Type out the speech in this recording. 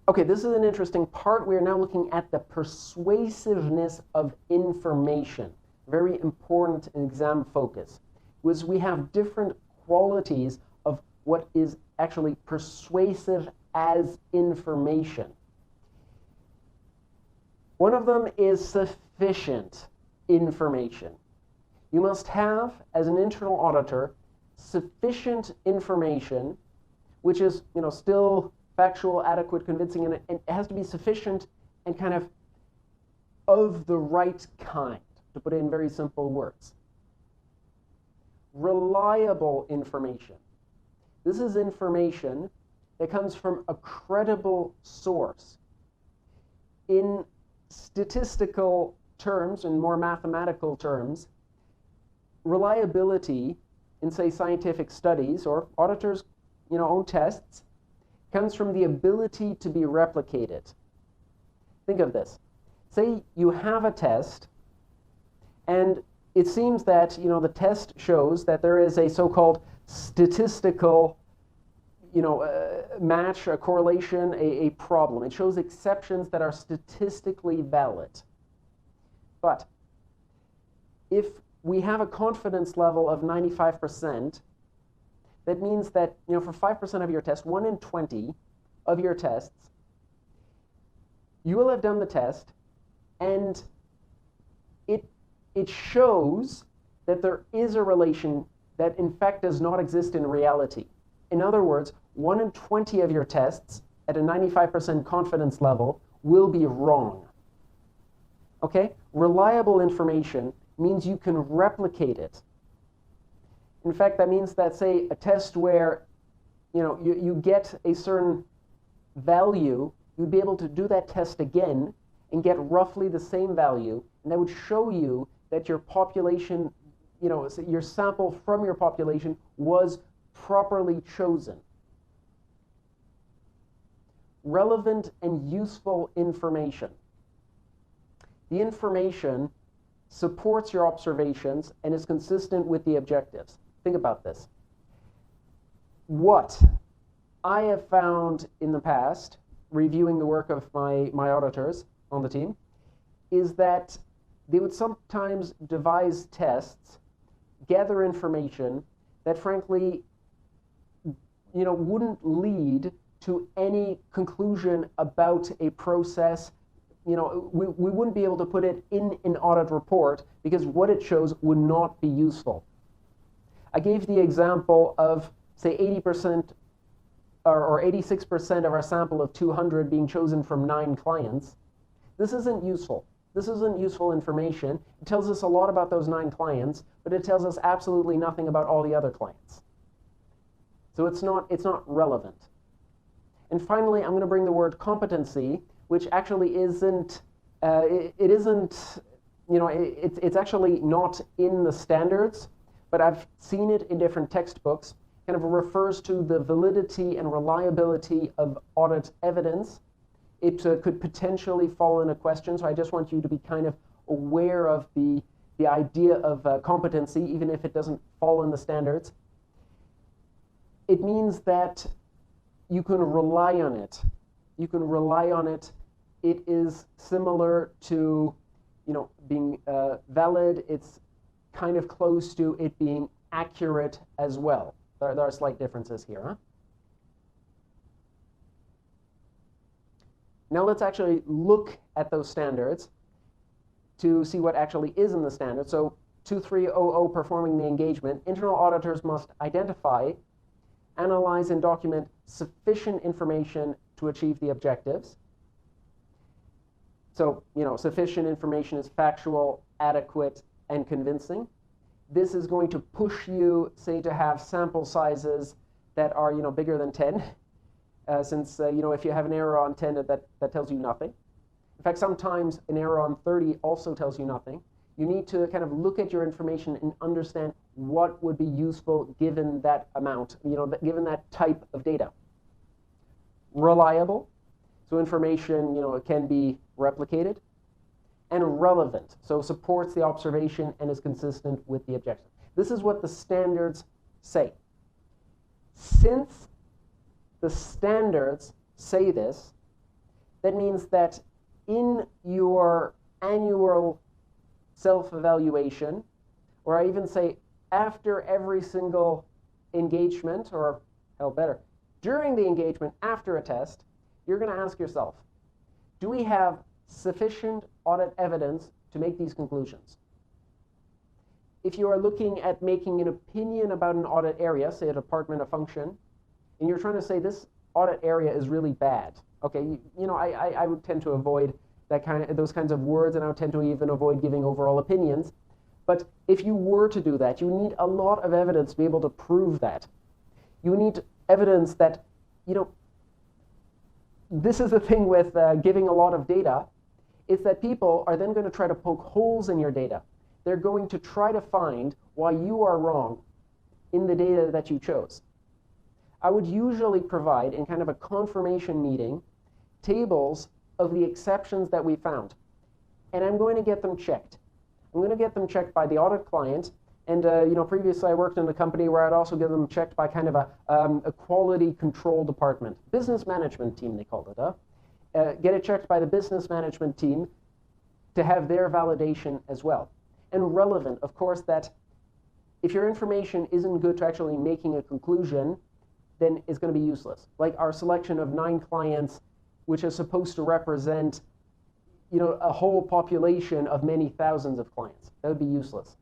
Okay, this is an interesting part. We are now looking at the persuasiveness of information. Very important exam focus. Was we have different qualities of what is actually persuasive as information. One of them is sufficient information. You must have, as an internal auditor, sufficient information, which is, still factual, adequate, convincing, and it has to be sufficient and kind of the right kind, to put it in very simple words. Reliable information. This is information that comes from a credible source. In statistical terms, in more mathematical terms, reliability in, say, scientific studies or auditors' own tests comes from the ability to be replicated. Think of this. Say you have a test, and it seems that the test shows that there is a so-called statistical match, a correlation, a problem. It shows exceptions that are statistically valid. But if we have a confidence level of 95%, that means that, for 5% of your test, 1 in 20 of your tests, you will have done the test, and it shows that there is a relation that in fact does not exist in reality. In other words, 1 in 20 of your tests at a 95% confidence level will be wrong. Okay? Reliable information means you can replicate it. In fact, that means that, say, a test where you get a certain value, you'd be able to do that test again and get roughly the same value, and that would show you that your population, your sample from your population was properly chosen. Relevant and useful information. The information supports your observations and is consistent with the objectives. Think about this. What I have found in the past, reviewing the work of my auditors on the team, is that they would sometimes devise tests, gather information that frankly, wouldn't lead to any conclusion about a process. We wouldn't be able to put it in an audit report because what it shows would not be useful. I gave the example of, say, 80% or 86% of our sample of 200 being chosen from 9 clients. This isn't useful. This isn't useful information. It tells us a lot about those 9 clients, but it tells us absolutely nothing about all the other clients. So it's not relevant. And finally, I'm going to bring the word competency, which actually isn't, it's actually not in the standards, but I've seen it in different textbooks. Kind of refers to the validity and reliability of audit evidence. It could potentially fall in a question, so I just want you to be kind of aware of the idea of competency, even if it doesn't fall in the standards. It means that you can rely on it. You can rely on it. It is similar to, being valid. It's kind of close to it being accurate as well. There are slight differences here, huh? Now let's actually look at those standards to see what actually is in the standard. So 2300, performing the engagement, internal auditors must identify, analyze, and document sufficient information to achieve the objectives. So, sufficient information is factual, adequate, and convincing. This is going to push you, say, to have sample sizes that are, bigger than 10. Since, if you have an error on 10, that tells you nothing. In fact, sometimes an error on 30 also tells you nothing. You need to kind of look at your information and understand what would be useful given that amount, given that type of data. Reliable, so information, it can be replicated. And relevant, so supports the observation and is consistent with the objective. This is what the standards say. Since the standards say this, That means that in your annual self-evaluation, or I even say after every single engagement, or hell better, during the engagement after a test, you're going to ask yourself, do we have sufficient audit evidence to make these conclusions? If you are looking at making an opinion about an audit area, say a department, a function, and you're trying to say this audit area is really bad, okay, I would tend to avoid those kinds of words, and I would tend to even avoid giving overall opinions. But if you were to do that, you need a lot of evidence to be able to prove that. You need evidence that, this is the thing with giving a lot of data, is that people are then going to try to poke holes in your data. They're going to try to find why you are wrong in the data that you chose. I would usually provide, in kind of a confirmation meeting, tables of the exceptions that we found. And I'm going to get them checked. I'm going to get them checked by the audit client. And previously I worked in a company where I'd also get them checked by kind of a quality control department. Business management team, they called it. Get it checked by the business management team to have their validation as well. And relevant, of course, that if your information isn't good to actually making a conclusion, then it's going to be useless. Like our selection of 9 clients, which is supposed to represent, a whole population of many thousands of clients. That would be useless.